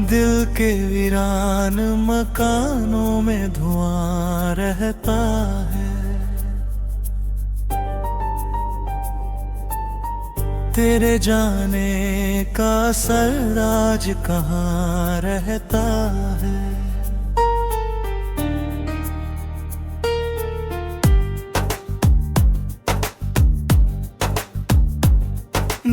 दिल के वीरान मकानों में धुआं रहता है। तेरे जाने का असर आज कहाँ रहता है।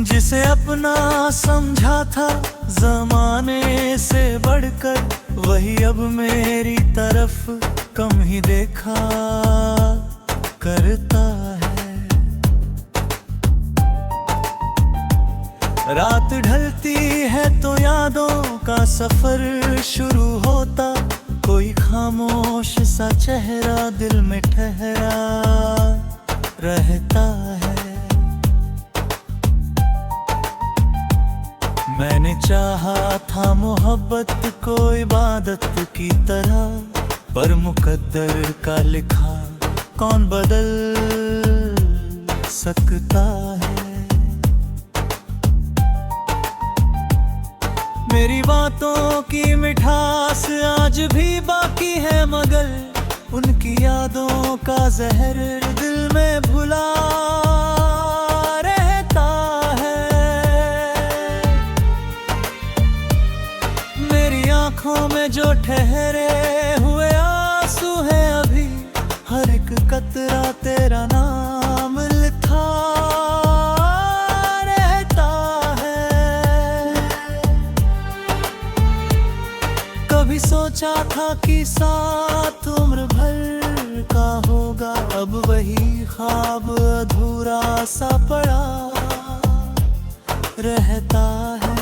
जिसे अपना समझा था जमाने से बढ़कर, वही अब मेरी तरफ कम ही देखा करता है। रात ढलती है तो यादों का सफर शुरू होता, कोई खामोश सा चेहरा दिल में ठहरा रहता है। मैंने चाहा था मोहब्बत को इबादत की तरह, पर मुकद्दर का लिखा कौन बदल सकता है। मेरी बातों की मिठास आज भी बाकी है, मगर उनकी यादों का जहर दिल में भुला रहता है। मेरी आंखों में जो ठहरे हुए आंसू हैं अभी, हर एक कतरा तेरा नाम लिखा रहता है। कभी सोचा था कि साथ उम्र भर का होगा, अब वही ख्वाब अधूरा सा पड़ा रहता है।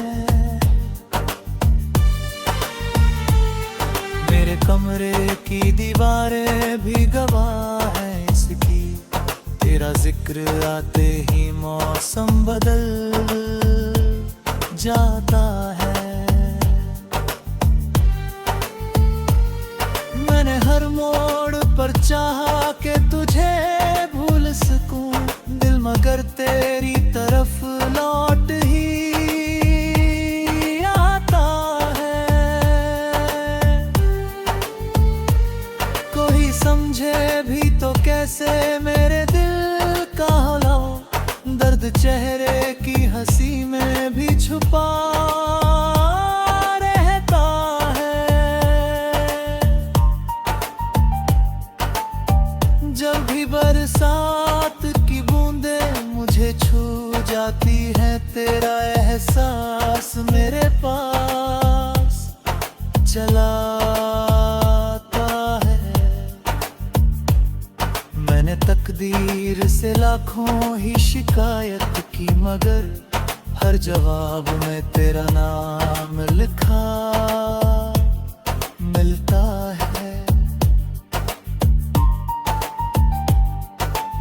मेरे कमरे की दीवारें भी गवाह है इसकी, तेरा जिक्र आते ही मौसम बदल जाता है। मैंने हर मोड़ पर चाहा कि तुझे भूल सकूं, दिल मगर तेरी तरफ लौट ही आता है। कोई समझे भी तो कैसे मेरे दिल का हौला, दर्द चेहरे की हंसी में भी छुपा रहता है। जब भी बरसात की बूंदें मुझे छू जाती है, तेरा एहसास मेरे पास चला आता है। मैंने तकदीर से लाखों ही शिकायत की, मगर हर जवाब में तेरा नाम लिखा मिलता है।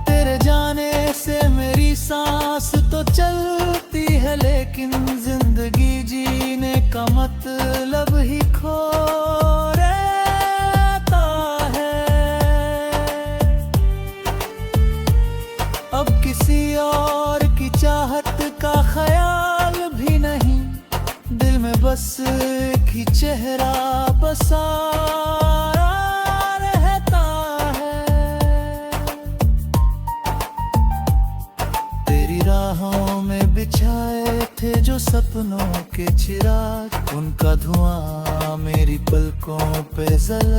तेरे जाने से मेरी सांस तो चलती है, लेकिन जिंदगी जीने का मतलब ही खो रहता है। अब किसी और की चाहत का ख्याल भी नहीं, दिल में बस एक ही चेहरा बसा रहता है। तेरी राहों में बिछाए थे जो सपनों के चिराग, उनका धुआं मेरी पलकों पे जल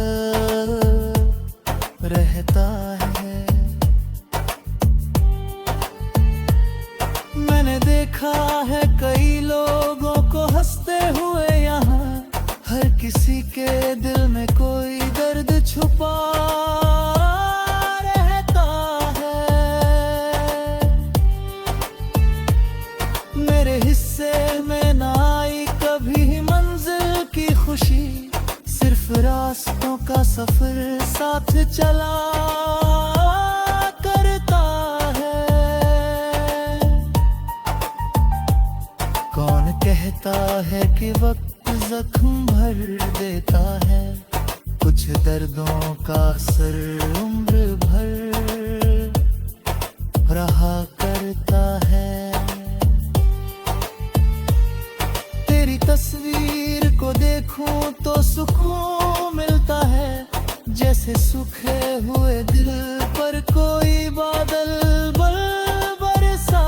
रहता है। मैंने देखा है कई लोगों को हंसते हुए यहाँ, हर किसी के दिल में कोई दर्द छुपा रहता है। मेरे हिस्से में ना आई कभी मंजिल की खुशी, सिर्फ रास्तों का सफर साथ चला करता है। कौन कहता है कि वक्त जख्म भर देता है, कुछ दर्दों का असर उम्र भर रहा करता है। तेरी तस्वीर को देख देखूं तो सुकून मिलता है, जैसे सूखे हुए दिल पर कोई बादल बरसा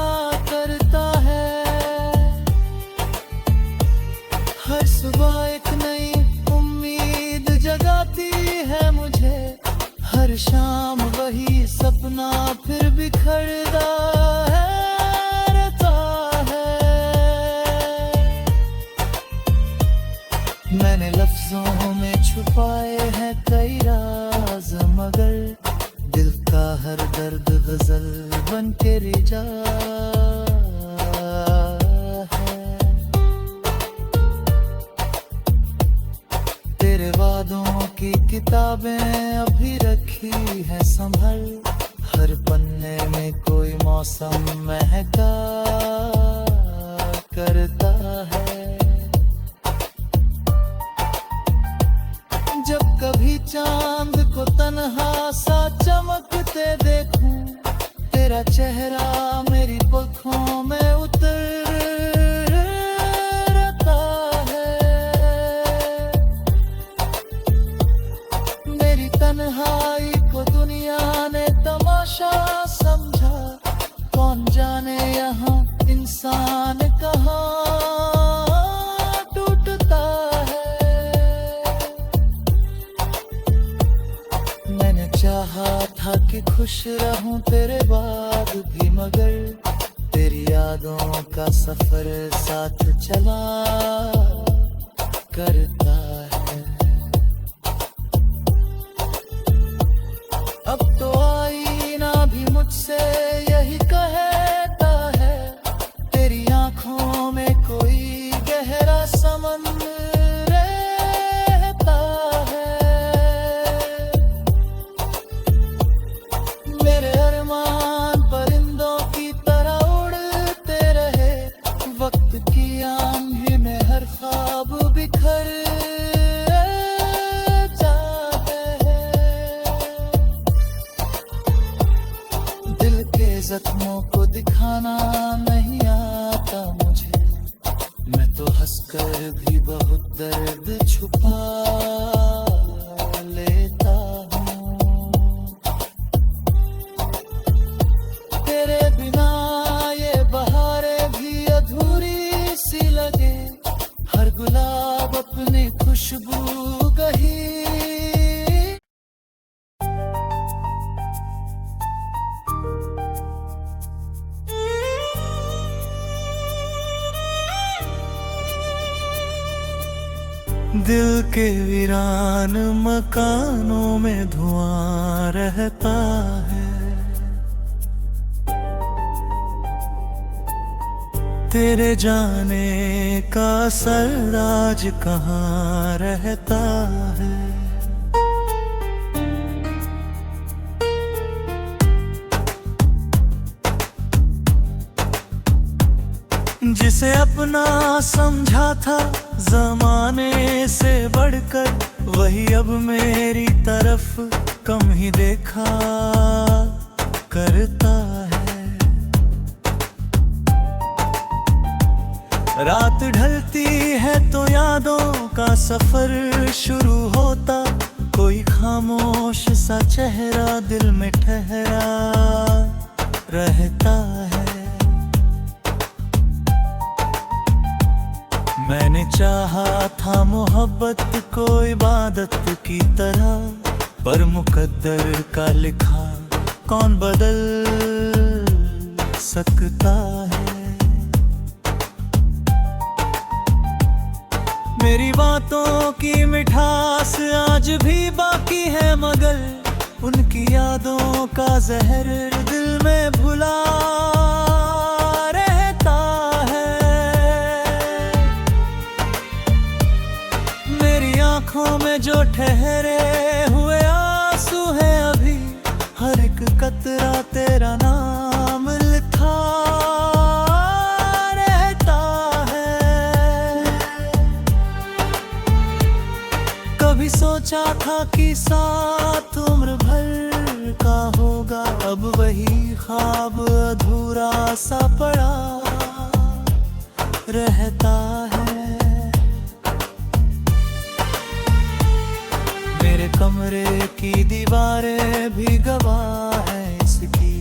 करता है। हर सुबह एक नई उम्मीद जगाती है मुझे, हर शाम वही सपना फिर बिखरता रहता है। मैंने लफ्जों में छुपाए हैं कई राज, मगर दिल का हर दर्द गजल बन के रिजा है। तेरे वादों की किताबें अभी रखी है संभल, हर पन्ने में कोई मौसम महका करता है। जब कभी चांद को तन्हा सा चमकते देखूं, तेरा चेहरा मेरी पलकों में उतरता है। मेरी तन्हाई को दुनिया ने तमाशा समझा, कौन जाने यहाँ इंसान कहाँ टूटता है। मैंने चाहा था कि खुश रहूं तेरे बाद भी, मगर तेरी यादों का सफर साथ चला करता है। अब तो आईना भी मुझसे यही कहता है, तेरी आंखों में कोई गहरा समंदर रहता है। मेरे अरमान परिंदों की तरह उड़ते रहे, वक्त की आंधी में हर ख्वाब बिखर जख्मों को दिखाना नहीं आता मुझे, मैं तो हंसकर भी बहुत दर्द छुपा लेता हूँ। तेरे बिना ये बहारें भी अधूरी सी लगे, हर गुलाब अपनी खुशबू कही। दिल के वीरान मकानों में धुआं रहता है, तेरे जाने का असर आज कहाँ रहता है। जिसे अपना समझा था जमाने से बढ़कर, वही अब मेरी तरफ कम ही देखा करता है। रात ढलती है तो यादों का सफर शुरू होता, कोई खामोश सा चेहरा दिल में ठहरा रहता है। मैंने चाहा था मोहब्बत को इबादत की तरह, पर मुकद्दर का लिखा कौन बदल सकता है। मेरी बातों की मिठास आज भी बाकी है, मगर उनकी यादों का जहर दिल में भुला रहता है। मेरी आंखों में जो ठहरे हुए आंसू हैं अभी, हर एक कतरा तेरा नाम लिखा रहता है। कभी सोचा था कि साथ उम्र भर का होगा, अब वही ख्वाब अधूरा सा पड़ा रहता है। कमरे की दीवारें भी गवाह हैं इसकी,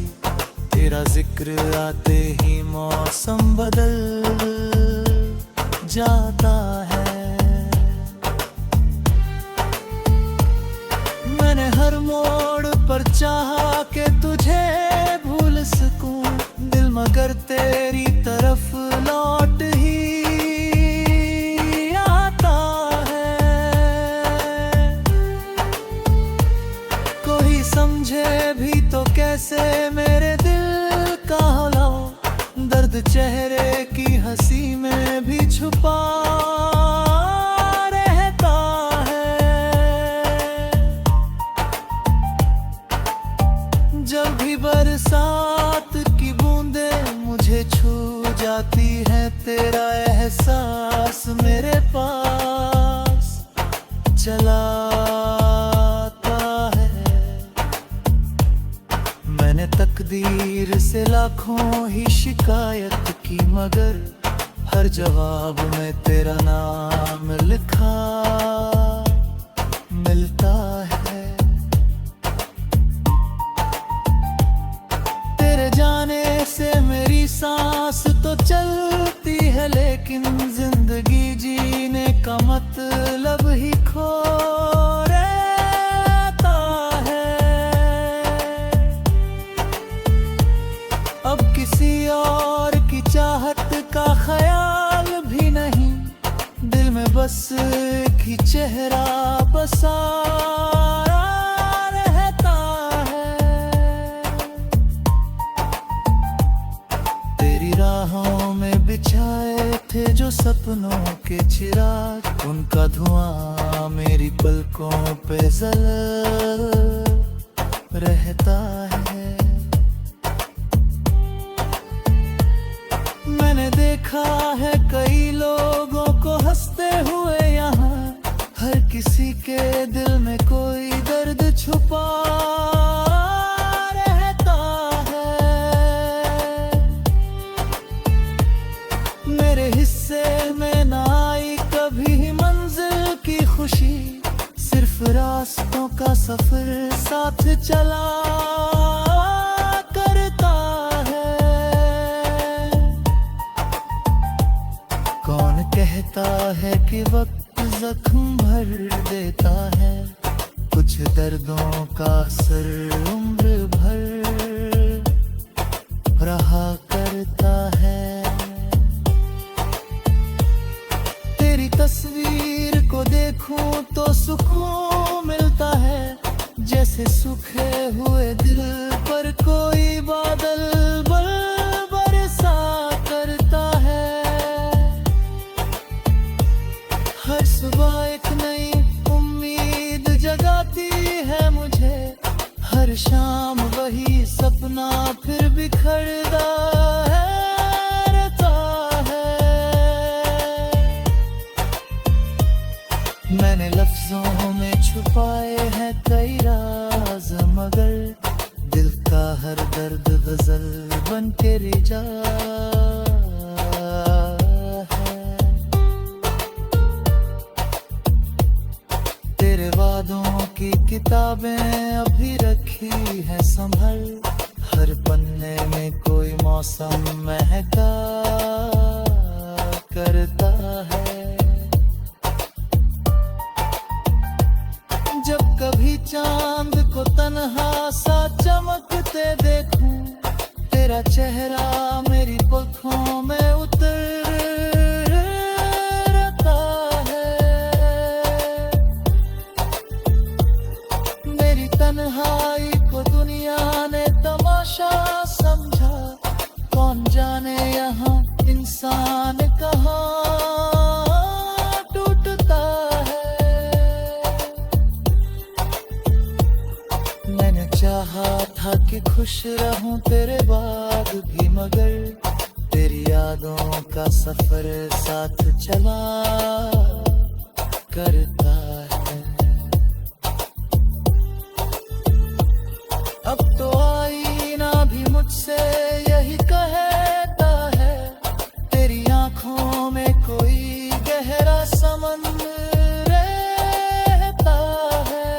तेरा जिक्र आते ही मौसम बदल जाता है। मैंने हर मोड़ पर चाहा कि तुझे भूल सकूं, दिल मगर तेरी तरफ लौट ही आता है। कोई समझे भी तो कैसे मेरे दिल का हौला, दर्द चेहरे की हंसी में भी छुपा रहता है। जब भी बरसात की बूंदें मुझे छू जाती है, तेरा एहसास मेरे पास चला आता है। मैंने तकदीर से लाखों ही शिकायत की, मगर हर जवाब में तेरा नाम लिखा मिलता है। तेरे जाने से मेरी सांस तो चलती है, लेकिन जिंदगी जीने का मतलब ही खो रहता है। अब किसी और की चाहत का ख्याल भी नहीं, दिल में बस एक ही चेहरा बसा रहता है। तेरी राहों में बिछाए थे जो सपनों के चिराग, उनका धुआं मेरी पलकों पे जल रहता है। मैंने देखा है कई लोगों को हंसते हुए यहाँ, हर किसी के दिल में कोई दर्द छुपा रहता है। मेरे हिस्से में ना आई कभी मंजिल की खुशी, सिर्फ रास्तों का सफर साथ चला करता है। कौन कहता है कि वक्त जख्म भर देता है, कुछ दर्दों का असर उम्र भर रहा करता है। तेरी तस्वीर को देखूं तो सुकून मिलता है, जैसे सूखे हुए दिल पर कोई बादल बरसा करता है। हर सुबह एक नई उम्मीद जगाती है मुझे, हर शाम वही सपना फिर बिखरता रहता है। मैंने लफ्जों में छुपाए हैं कई राज, मगर दिल का हर दर्द गजल बन के रिजा है। तेरे वादों की किताबें अभी रखी है संभल, हर पन्ने में कोई मौसम महका करता है। जब कभी चांद को तन्हा सा चमकते देखूं, तेरा चेहरा मेरी पलकों में उतरता है। मेरी तन्हाई को दुनिया ने तमाशा समझा, कौन जाने यहाँ इंसान कहाँ टूटता है। मैंने चाहा था कि खुश रहूं तेरे बाद भी, मगर तेरी यादों का सफर साथ चला करता है। अब तो आईना भी मुझसे यही कहता है, तेरी आंखों में कोई गहरा समंदर रहता है।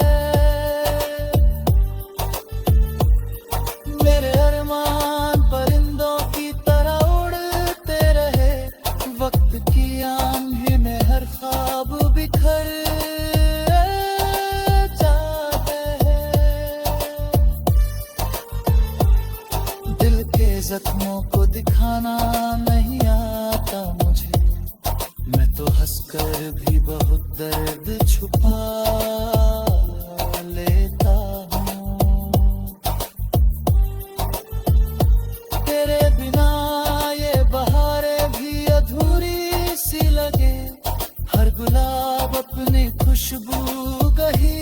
जख्मों को दिखाना नहीं आता मुझे, मैं तो हंसकर भी बहुत दर्द छुपा लेता हूँ। तेरे बिना ये बहारें भी अधूरी सी लगे, हर गुलाब अपनी खुशबू गही।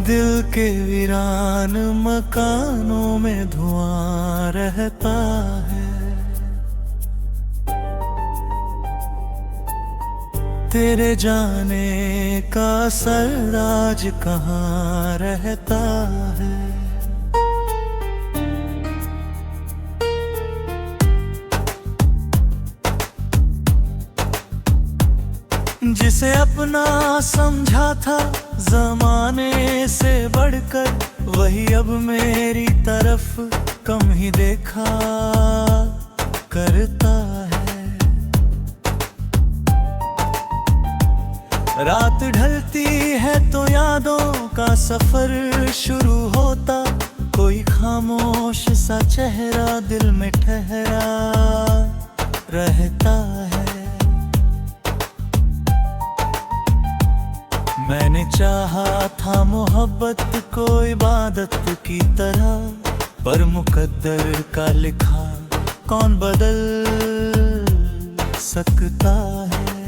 दिल के वीरान मकानों में धुआं रहता है, तेरे जाने का असर आज कहाँ रहता है। जिसे अपना समझा था जमाने से बढ़कर, वही अब मेरी तरफ कम ही देखा करता है। रात ढलती है तो यादों का सफर शुरू होता, कोई खामोश सा चेहरा दिल में ठहरा रहता है। मैंने चाहा था मोहब्बत को इबादत की तरह, पर मुकद्दर का लिखा कौन बदल सकता है।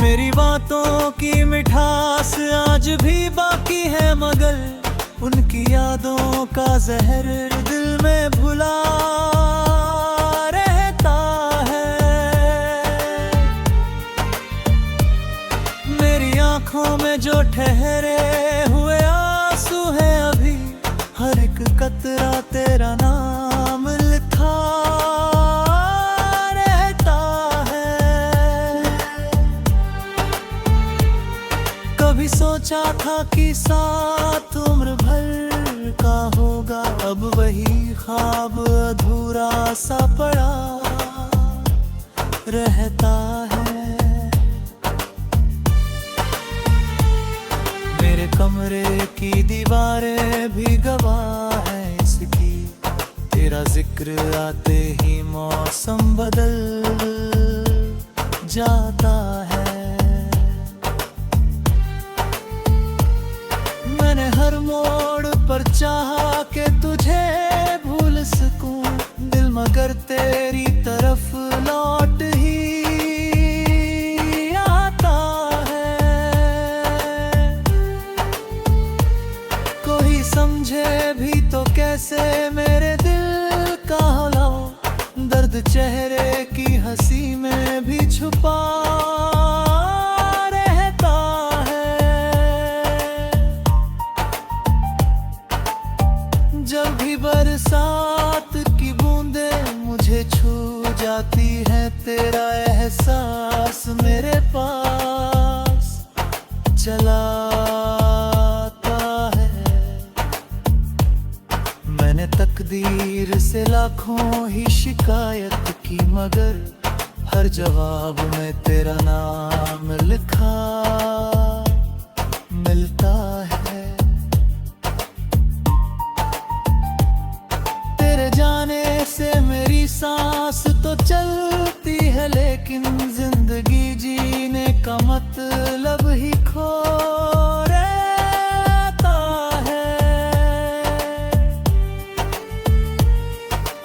मेरी बातों की मिठास आज भी बाकी है, मगर उनकी यादों का जहर दिल में भुला रहता है। मेरी आंखों में जो ठहरे हुए आंसू हैं अभी, हर एक कतरा तेरा नाम लिखा रहता है। कभी सोचा था कि साथ उम्र भर का होगा, अब वही ख्वाब अधूरा सा पड़ा रहता है। मेरे कमरे की दीवारें भी गवाह है इसकी, तेरा जिक्र आते ही मौसम बदल जाता है। मैंने हर मोड़ पर चाहा कि तुझे भूल सकूं, दिल मगर तेरी तरफ लौट ही आता है। कोई समझे भी तो कैसे मेरे दिल का हौला, दर्द चेहरे की हंसी में भी छुपा रहता है। जब भी बरसात की बूंदें मुझे छू जाती है, तेरा एहसास मेरे पास चला आता है। मैंने तकदीर से लाखों ही शिकायत की, मगर हर जवाब में तेरा नाम लिखा मिलता है। तेरे जाने से मेरी सांस तो चलती है, लेकिन जिंदगी जीने का मतलब ही खो रहता है।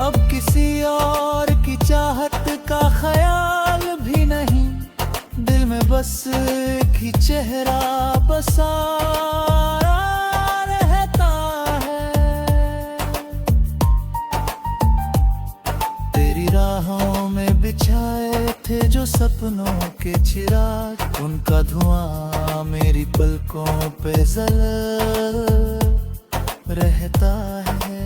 अब किसी और की चाहत का ख्याल भी नहीं, दिल में बस एक ही चेहरा बसा रहता है। तेरी राहों में बिछाए थे जो सपनों के चिराग, उनका धुआं मेरी पलकों पे जल रहता है।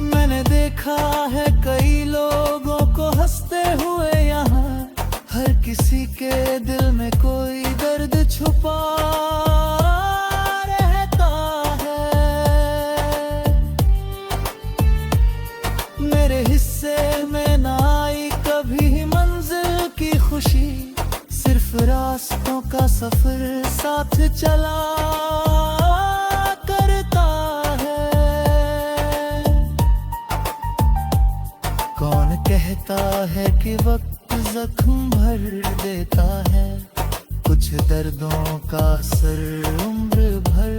मैंने देखा है कई लोगों को हंसते हुए यहाँ, हर किसी के दिल में कोई दर्द छुपा रहता है। सफर साथ चला करता है। कौन कहता है कि वक्त जख्म भर देता है, कुछ दर्दों का असर उम्र भर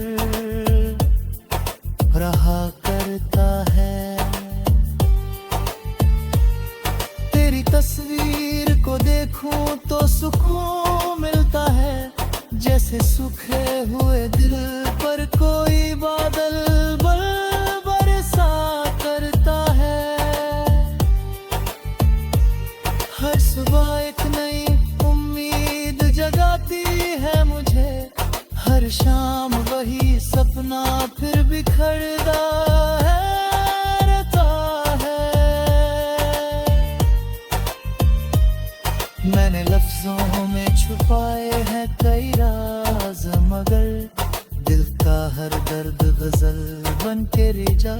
रहा करता है। तेरी तस्वीर को देखूं तो सुकून मिलता है, जैसे सूखे हुए दिल पर कोई बादल बरसा करता है। हर सुबह एक नई उम्मीद जगाती है मुझे, हर शाम वही सपना फिर बिखरता रहता है। मैंने लफ्जों में छुपाए हैं कई राज, मगर दिल का हर दर्द गजल बन के रिजा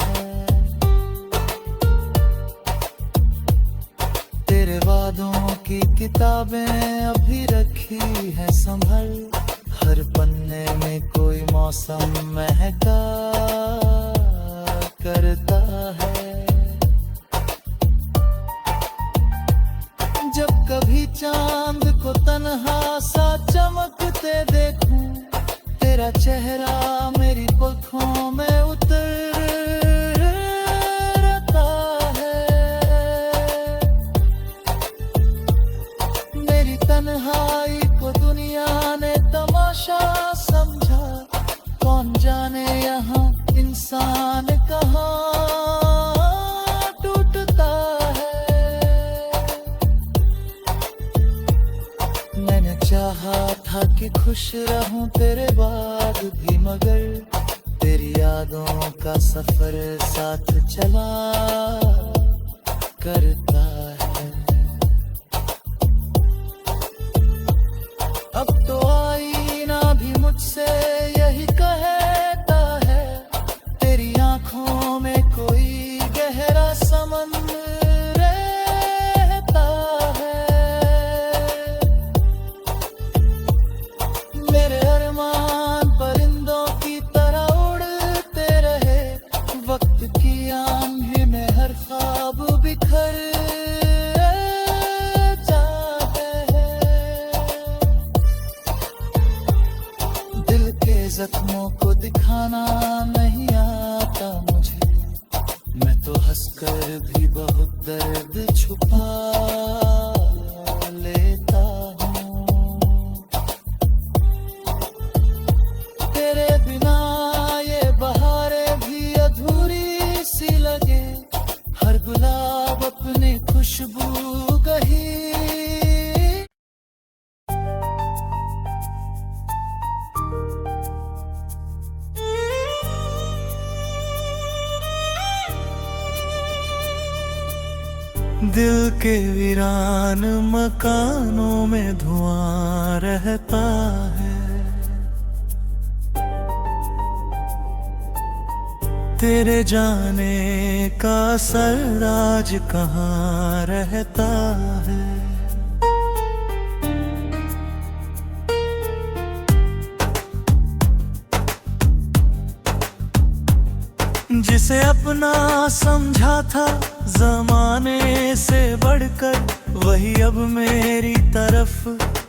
है। तेरे वादों की किताबें अभी रखी है संभल, हर पन्ने में कोई मौसम महका करता है। जब कभी चांद को तन्हा सा चमकते देखूं, तेरा चेहरा मेरी पलकों में उतरता है। मेरी तन्हाई को दुनिया ने तमाशा समझा, कौन जाने यहाँ इंसान कहाँ टूटता है। मैंने चाहा था कि खुश रहूं तेरे बाद भी, मगर तेरी यादों का सफर साथ चला करता है। अब तो आईना भी मुझसे यही कहता है, तेरी आंखों में कोई गहरा समंदर रहता है। मेरे अरमान परिंदों की तरह उड़ते रहे, वक्त की आंधी में हर ख्वाब बिखर जख्मों को दिखाना नहीं आता मुझे, मैं तो हंसकर भी बहुत दर्द छुपा लेता हूँ। तेरे बिना ये बहारें भी अधूरी सी लगे, हर गुलाब अपनी खुशबू कही। दिल के वीरान मकानों में धुआं रहता है, तेरे जाने का असर आज कहाँ रहता है। जिसे अपना समझा था जमाने से बढ़कर, वही अब मेरी तरफ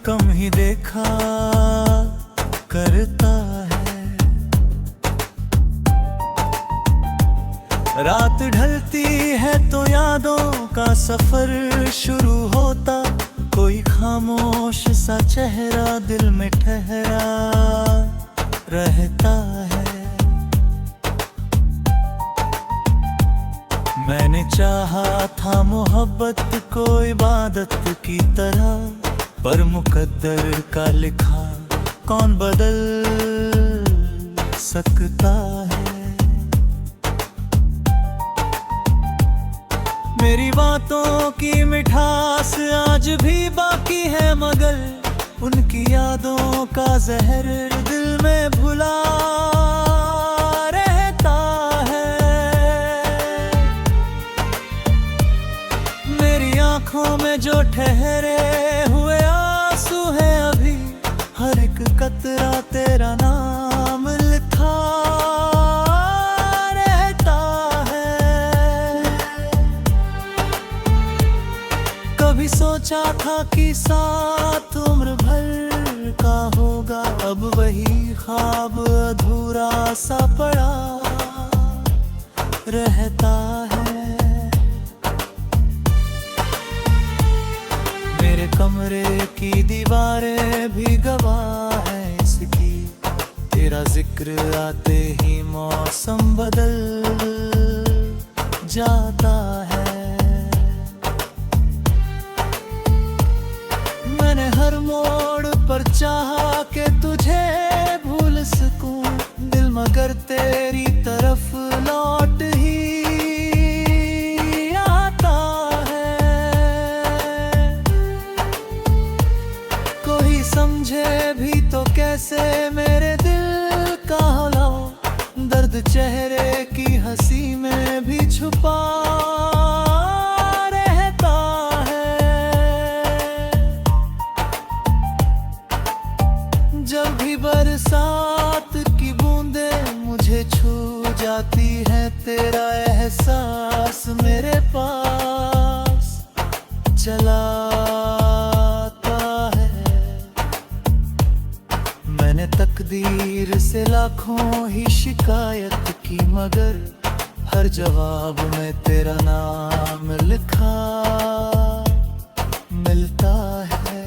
कम ही देखा करता है। रात ढलती है तो यादों का सफर शुरू होता, कोई खामोश सा चेहरा दिल में ठहरा रहता है। मैंने चाहा था मोहब्बत को इबादत की तरह, पर मुकद्दर का लिखा कौन बदल सकता है। मेरी बातों की मिठास आज भी बाकी है, मगर उनकी यादों का जहर दिल में भुला रहता है। मेरी आंखों में जो ठहरे बाकी साथ उम्र भर का होगा, अब वही ख्वाब अधूरा सा पड़ा रहता है। मेरे कमरे की दीवारें भी गवाह है इसकी, तेरा जिक्र आते ही मौसम बदल जाता है। मैंने हर मोड़ पर चाहा कि तुझे भूल सकूं, दिल मगर तेरी तरफ लौट ही आता है। कोई समझे भी तो कैसे मेरे दिल का हौला, दर्द चेहरे की हंसी में भी छुपा रहता है। जब भी बरसात की बूंदें मुझे छू जाती है, तेरा एहसास मेरे पास चला आता है। मैंने तकदीर से लाखों ही शिकायत की, मगर हर जवाब में तेरा नाम लिखा मिलता है।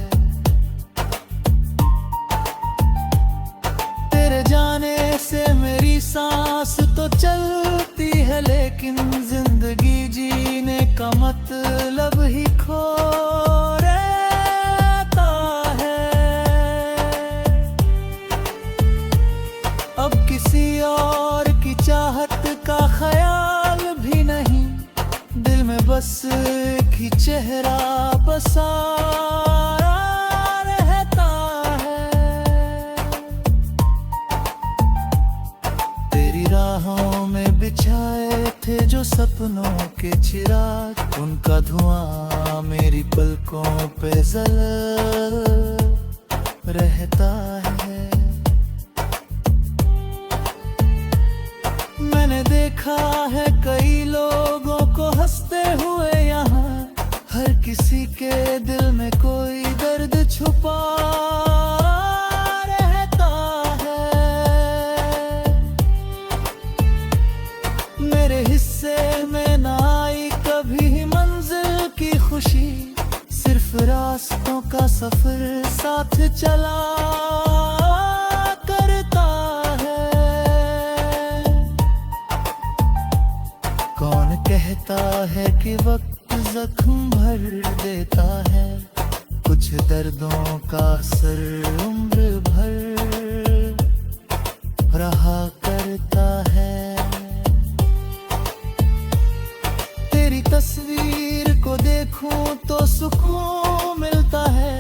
तेरे जाने से मेरी सांस तो चलती है, लेकिन जिंदगी जीने का मतलब ही खो रहता है। अब किसी और की चाहत का ख्याल भी नहीं, दिल में बस एक ही चेहरा बसा रहता है। तेरी राहों में बिछाए थे जो सपनों के चिराग, उनका धुआं मेरी पलकों पे जल रहता है। मैंने देखा है कई लोगों को हंसते हुए यहाँ, हर किसी के दिल में कोई दर्द छुपा रहता है। मेरे हिस्से में ना आई कभी मंजिल की खुशी, सिर्फ रास्तों का सफर साथ चला करता है। कौन कहता है कि वक्त जख्म भर देता है, कुछ दर्दों का असर उम्र भर रहा करता है। तेरी तस्वीर को देखूं तो सुकून मिलता है,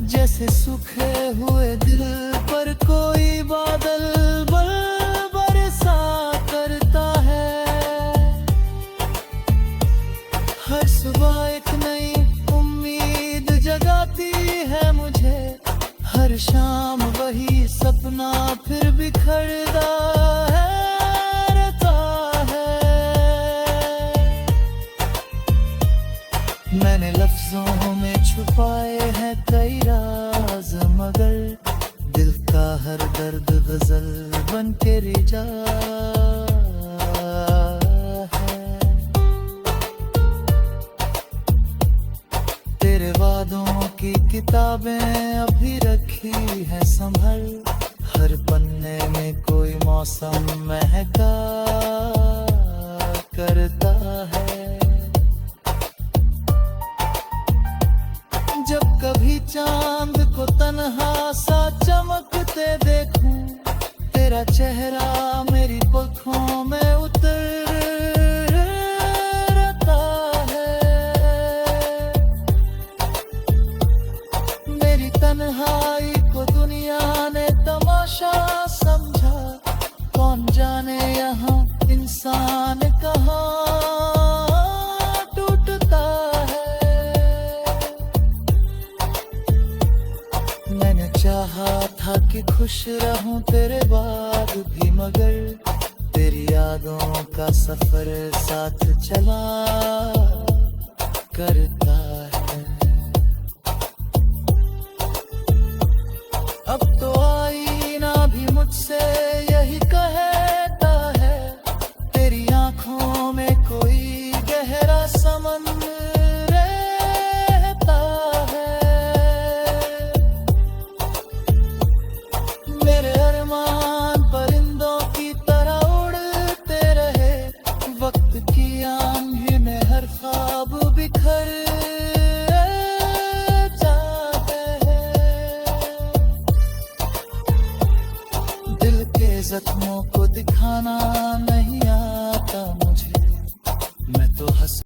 जैसे सूखे हुए दिल पर कोई बादल बरसा करता है। हर सुबह एक नई उम्मीद जगाती है मुझे, हर शाम वही सपना फिर बिखरता रहता है। मैंने लफ्जों में छुपाए हैं कई राज, मगर दिल का हर दर्द गजल बन के रिजा है। तेरे वादों की किताबें अभी रखी है संभल, हर पन्ने में कोई मौसम महका करता है। जब कभी चांद को तन्हा सा चमकते देखूं, तेरा चेहरा मेरी पलकों में उतरता है। मेरी तन्हाई को दुनिया ने तमाशा समझा, कौन जाने यहाँ इंसान कहाँ टूटता है। मैंने चाहा था कि खुश रहूं तेरे बाद भी, मगर तेरी यादों का सफर साथ चला करता है। जख्मों को दिखाना नहीं आता